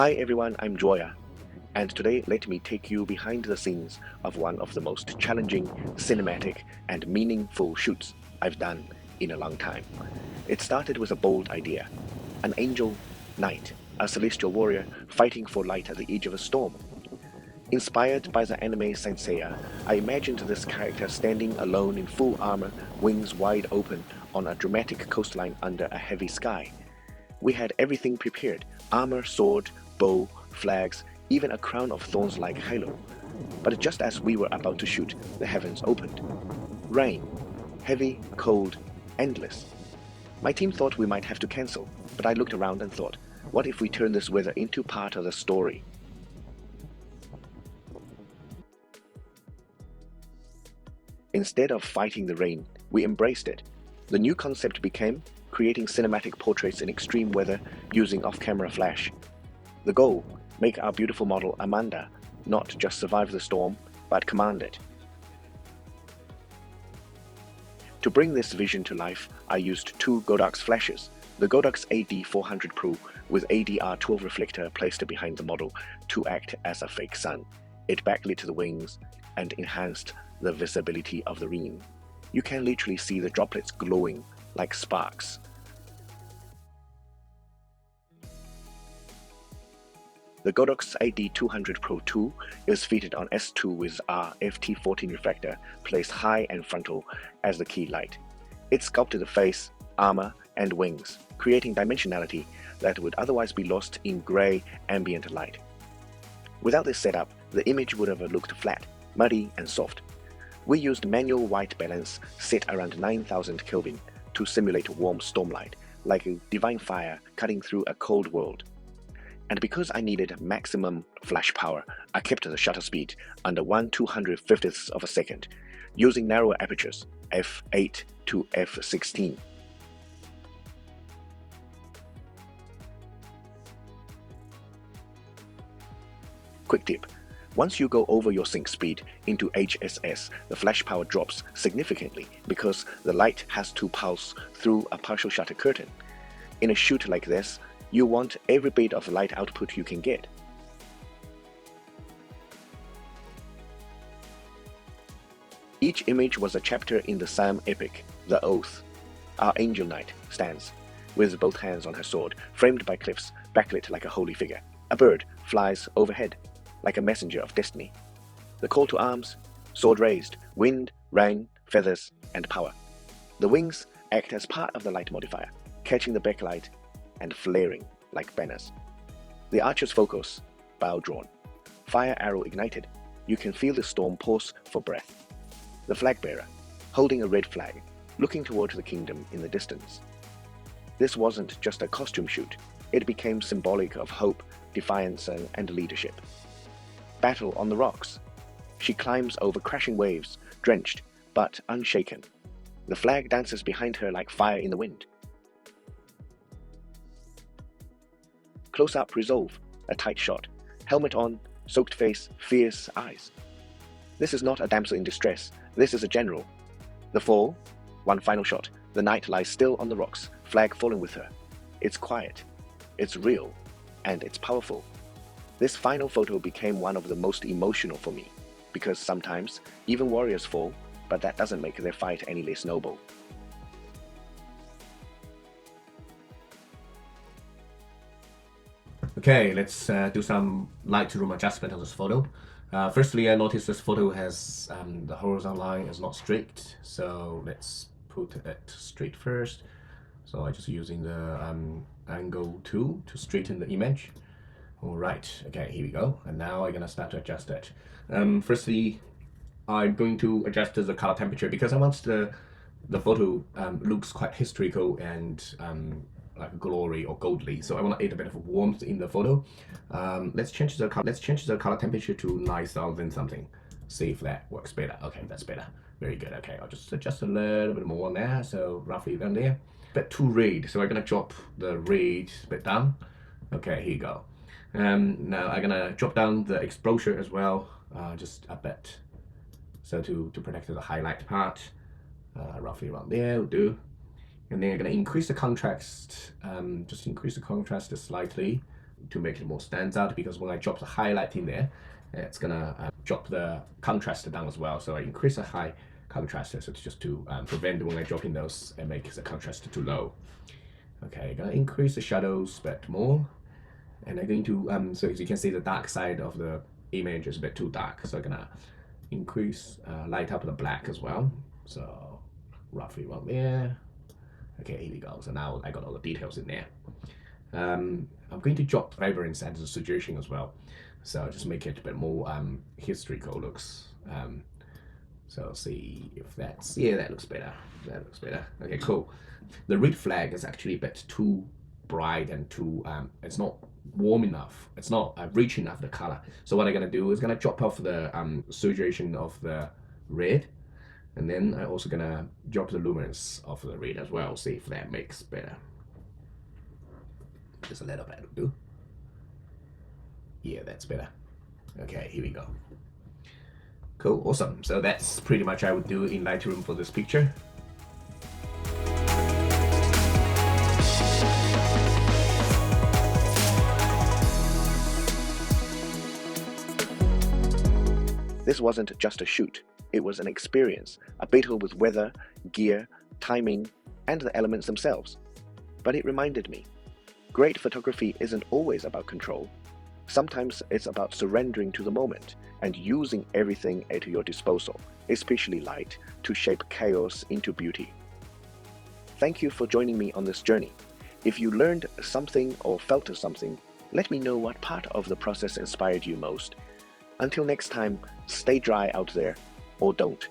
Hi everyone, I'm Joya, and today let me take you behind the scenes of one of the most challenging, cinematic, and meaningful shoots I've done in a long time. It started with a bold idea: an angel knight, a celestial warrior fighting for light at the edge of a storm. Inspired by the anime Saint Seiya, I imagined this character standing alone in full armor, wings wide open, on a dramatic coastline under a heavy sky. We had everything prepared: armor, sword, bow, flags, even a crown of thorns like halo. But just as we were about to shoot, the heavens opened. Rain. Heavy, cold, endless. My team thought we might have to cancel, but I looked around and thought, what if we turn this weather into part of the story? Instead of fighting the rain, we embraced it. The new concept became creating cinematic portraits in extreme weather using off-camera flash. The goal: make our beautiful model Amanda not just survive the storm, but command it. To bring this vision to life, I used two Godox flashes, the Godox AD400 Pro with ADR12 reflector placed behind the model to act as a fake sun. It backlit the wings and enhanced the visibility of the rain. You can literally see the droplets glowing like sparks. The Godox AD200 Pro 2 is fitted on S2 with our FT14 reflector placed high and frontal as the key light. It sculpted the face, armor, and wings, creating dimensionality that would otherwise be lost in gray ambient light. Without this setup, the image would have looked flat, muddy, and soft. We used manual white balance set around 9000 Kelvin to simulate warm stormlight, like a divine fire cutting through a cold world. And because I needed maximum flash power, I kept the shutter speed under 1/250th of a second, using narrower apertures, f8 to f16. Quick tip: once you go over your sync speed into HSS, the flash power drops significantly because the light has to pulse through a partial shutter curtain. In a shoot like this, you want every bit of light output you can get. Each image was a chapter in the Sam epic, The Oath. Our angel knight stands, with both hands on her sword, framed by cliffs, backlit like a holy figure. A bird flies overhead, like a messenger of destiny. The call to arms: sword raised, wind, rain, feathers, and power. The wings act as part of the light modifier, catching the backlight and flaring like banners. The archer's focus: bow drawn. Fire arrow ignited. You can feel the storm pause for breath. The flag bearer, holding a red flag, looking toward the kingdom in the distance. This wasn't just a costume shoot, it became symbolic of hope, defiance, and leadership. Battle on the rocks. She climbs over crashing waves, drenched but unshaken. The flag dances behind her like fire in the wind. Close-up resolve, a tight shot. Helmet on, soaked face, fierce eyes. This is not a damsel in distress, this is a general. The fall, one final shot. The knight lies still on the rocks, flag falling with her. It's quiet, it's real, and it's powerful. This final photo became one of the most emotional for me, because sometimes even warriors fall, but that doesn't make their fight any less noble. Okay, let's do some light room adjustment on this photo. Firstly, I noticed this photo has the horizontal line is not straight, so let's put it straight first. So I'm just using the angle tool to straighten the image. Alright, okay, here we go. And now I'm gonna start to adjust it. Firstly, I'm going to adjust the color temperature because I want the photo looks quite historical and like glory or goldly. So I want to add a bit of warmth in the photo. Let's change the color temperature to 9000 something. See if that works better. Okay, that's better. Very good. Okay, I'll just adjust a little bit more there. So roughly down there. Bit too red, so I'm gonna drop the red a bit down. Okay, here you go. Now I'm gonna drop down the exposure as well, just a bit. So to protect the highlight part, roughly around there will do. And then I'm gonna increase the contrast, just increase the contrast slightly. to make it more stands out, because when I drop the highlight in there, it's gonna drop the contrast down as well. So I increase the high contrast, so it's just to prevent when I drop in those and make the contrast too low. Okay, gonna increase the shadows a bit more, and I'm going to so as you can see, the dark side of the image is a bit too dark, so I'm gonna increase light up the black as well. So roughly around there. Okay, here we go. So now I got all the details in there. I'm going to drop vibrance and the saturation as well, so just make it a bit more historical looks. So see if that's, yeah, that looks better. That looks better. Okay, cool. The red flag is actually a bit too bright and too it's not warm enough. It's not rich enough the color. So what I'm gonna do is gonna drop off the saturation of the red, and then I'm also gonna drop the luminance of the red as well. See if that makes better. Just a little bit will do. Yeah, that's better. Okay, here we go. Cool, awesome. So that's pretty much I would do in Lightroom for this picture. This wasn't just a shoot, it was an experience, a battle with weather, gear, timing, and the elements themselves. But it reminded me, great photography isn't always about control. Sometimes it's about surrendering to the moment and using everything at your disposal, especially light, to shape chaos into beauty. Thank you for joining me on this journey. If you learned something or felt something, let me know what part of the process inspired you most. Until next time, stay dry out there, or don't.